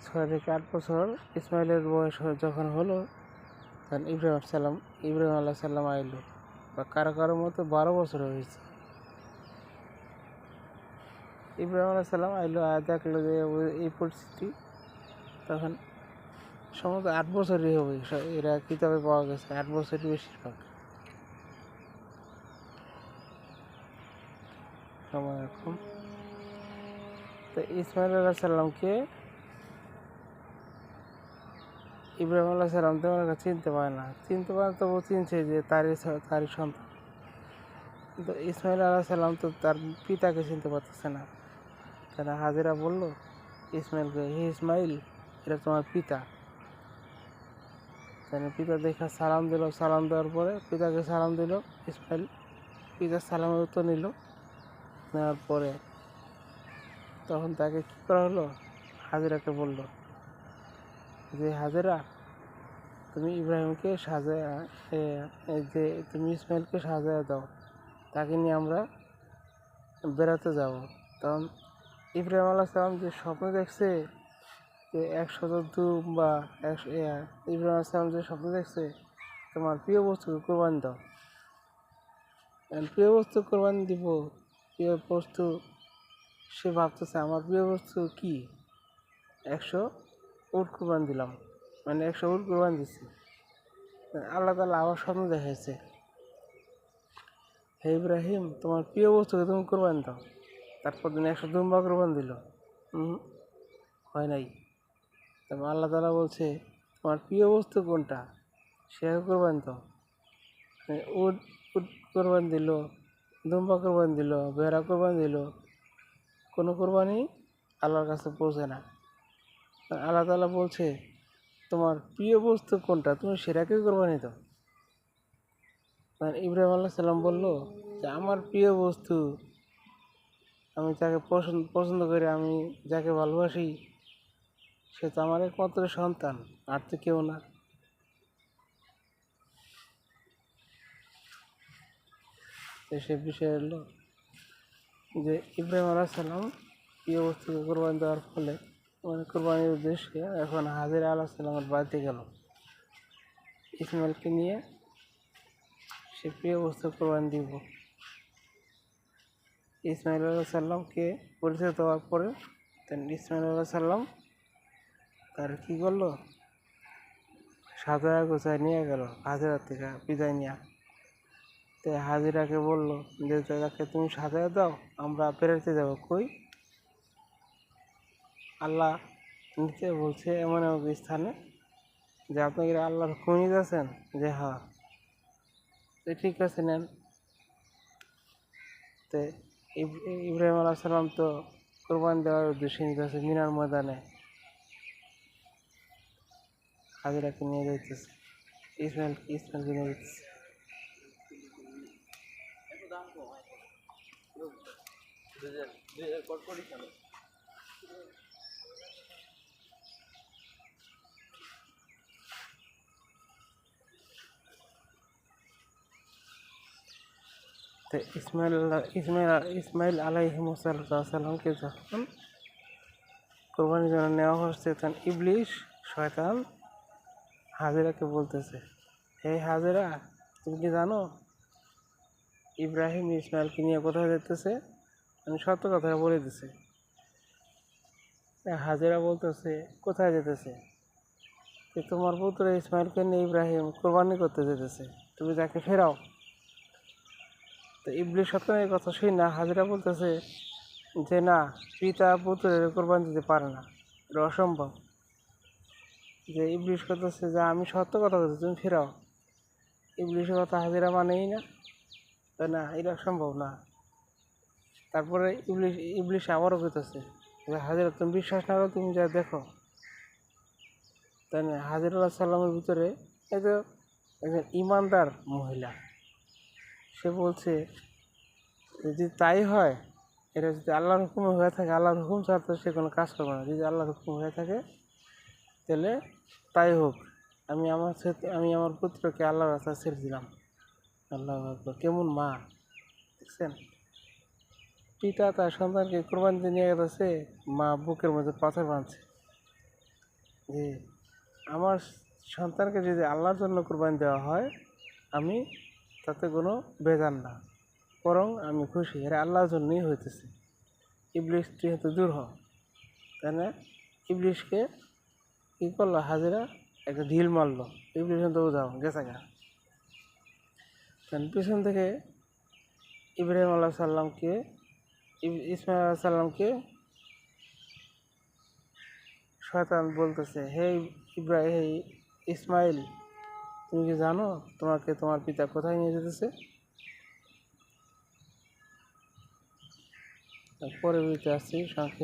6 থেকে 8 বছর ইসমাইলের বয়স যখন হলো, তখন ইব্রাহিম আলাইহিস সালাম আইলো, বা কারো কারো মতো 12 বছর হয়েছে। ইব্রাহিম আলাইহিস সালাম আইলো, আর দেখলো যে এই পরিস্থিতি, তখন সম্ভবত 8 বছরই হবে, এরা কিতাবে পাওয়া গেছে 8 বছরই বেশিরভাগ সময় এরকম। তো ইসমাইল আলাইহিস সালামকে ইব্রাহিম আলাইহিস সালাম তেমন একটা চিনতে পারে না, তবু চিনছে যে তারই সন্তান। কিন্তু ইসমাইল আলাইহিস সালাম তো তার পিতাকে চিনতে পারতেছে না। তারা হাজেরা বলল ইসমাইলকে, হে ইসমাইল, এটা তোমার পিতা। তাহলে পিতা দেখা সালাম দিল, সালাম দেওয়ার পরে পিতাকে সালাম দিল ইসমাইল। পিতার সালামের উত্তর নিল, নেওয়ার পরে তখন তাকে কী করা হলো, হাজেরাকে বলল যে হাজেরা, তুমি ইব্রাহিমকে যে তুমি ইসমাইলকে সাজায়া দাও, তাকে নিয়ে আমরা বেড়াতে যাব। তখন ইব্রাহিম আলাইহিস সালাম যে স্বপ্ন দেখছে যে 100 দুম্বা, ইব্রাহিম আলাইহিস সালাম যে স্বপ্ন দেখছে, তোমার প্রিয় বস্তুকে কোরবানি দাও। প্রিয় বস্তু কোরবানি দিব, প্রিয় বস্তু সে ভাবতেছে আমার প্রিয় বস্তু কি, 100 উট কোরবানি দিলাম, মানে 100 উট কোরবানি দিচ্ছি। আল্লাহ তাআলা আবার স্বপ্ন দেখাইছে, হে ইব্রাহিম, তোমার প্রিয় বস্তুকে তুমি কোরবানি দাও। তারপর দিন 100 দুম্বা কোরবানি দিল, হয় নাই। তারপর আল্লাহ তাআলা বলছে, তোমার প্রিয় বস্তু কোনটা, সে কোরবানি দাও। উট উট কোরবানি দিল, দুম্বা কোরবানি দিল, ভেড়া কোরবানি দিল, কোনো কোরবানি আল্লাহর কাছে পৌঁছে না। আল্লাহ তাআলা বলছে, তোমার প্রিয় বস্তু কোনটা, তুমি সেটাকে কোরবানি দাও। ইব্রাহিম আলাইহিস সালাম বলল যে আমার প্রিয় বস্তু, আমি যাকে পছন্দ করি, আমি যাকে ভালোবাসি, সে তো আমার একমাত্র সন্তান, আর তো কেউ না। তো সে বিষয় হলো যে ইব্রাহিম আলাইহিস সালাম প্রিয় বস্তুকে কোরবানি দেওয়ার ফলে, মানে কোরবানির উদ্দেশ্যে এখন হাজেরা আলাইহিস সালামের বাড়িতে গেল ইসমাইলকে নিয়ে, সে প্রিয় বস্তু কোরবানি দিব। ইসমাইল আলাইহিস সালামকে পরিচয় দেওয়ার পরে ইসমাইল আলাইহিস সালাম তার কী করলো, সাজায়া গোছায় নিয়ে গেল হাজেরার থেকে বিদায় নিয়ে। তো হাজিরাকে বলল যে তাকে তুমি সাজায় দাও, আমরা বেড়াতে যাব। কই, আল্লাহ নিচে বলছে এমন এমন স্থানে, যে আপনি কি আল্লাহর হুকুম নিতেছেন, যে হ্যাঁ, তো ঠিক আছে নেন। তো ইব্রাহিম আলাইহিস সালাম তো কোরবানি দেওয়ার উদ্দেশ্যে নিতেছে মিনার ময়দানে, হাজিরাকে নিয়ে যাইতেছে, ইসমাইলকে নিয়ে যাইতেছে। তো ইসমাইল আলাইহিস সালামকে যখন কোরবানির জন্য নেওয়া হচ্ছে, তখন ইবলিশ শয়তান হাজেরাকে বলতেছে, হে হাজেরা, তুমি কি জানো ইব্রাহিম ইসমাইলকে নিয়ে কোথায় যেতেছে? আমি সত্য কথা বলে দিছে। হাজেরা বলতেছে, কোথায় যেতেছে? তোমার পুত্র ইসমাইলকে নিয়ে ইব্রাহিম কোরবানি করতে যেতেছে, তুমি তাকে ফেরাও। তো ইবলিশ শয়তানের কথা শুই না, হাজেরা বলতেছে যে না, পিতা পুত্রের কোরবানি দিতে পারে না, এটা অসম্ভব। যে ইবলিশ করতেছে যে আমি সত্য কথা বলছি, তুমি ফেরাও। ইবলিশের কথা হাজেরা মানেই না, তাই না, এটা সম্ভব না। তারপরে ইবলিশ আবারও করতেছে যে হাজেরা, তুমি বিশ্বাস না করো, তুমি যা দেখো। তাই না, হাজের আলাইহিস সালামের ভিতরে এই তো একজন ইমানদার মহিলা, সে বলছে যদি তাই হয়, এটা যদি আল্লাহর হুকুমে হয়ে থাকে, আল্লাহর হুকুম ছাড়া তো সে কোনো কাজ করবে না। যদি আল্লাহর হুকুম হয়ে থাকে তাহলে তাই হোক, আমি আমার পুত্রকে আল্লাহর রাস্তায় ছেড়ে দিলাম। আল্লাহু আকবার, কেমন মা দেখছেন, পিতা তার সন্তানকে কোরবানি দিয়ে নিয়ে গেছে, মা বুকের মধ্যে পাথর বাঁধছে। যে আমার সন্তানকে যদি আল্লাহর জন্য কোরবানি দেওয়া হয় আমি তাতে কোনো বেজার না, বরং আমি খুশি, এরা আল্লাহর জন্যই হইতেছে। ইবলিশ তুই হয়তো দূর হ, তাই না? ইবলিশকে কী করলো, হাজেরা একটা ঢিল মারলো, ইবলিশ তো যাও গেছে গা। পিছন থেকে ইব্রাহিম আল্লাহ সাল্লামকে ইসমাইল আল্লাহ সাল্লামকে শয়তান বলতেছে, হে ইব্রাহিম, হে ইসমাইল, তুমি কি জানো তোমাকে তোমার পিতা কোথায় নিয়ে যেতেছে? পরবর্তীতে আসছি সংক্ষেপে।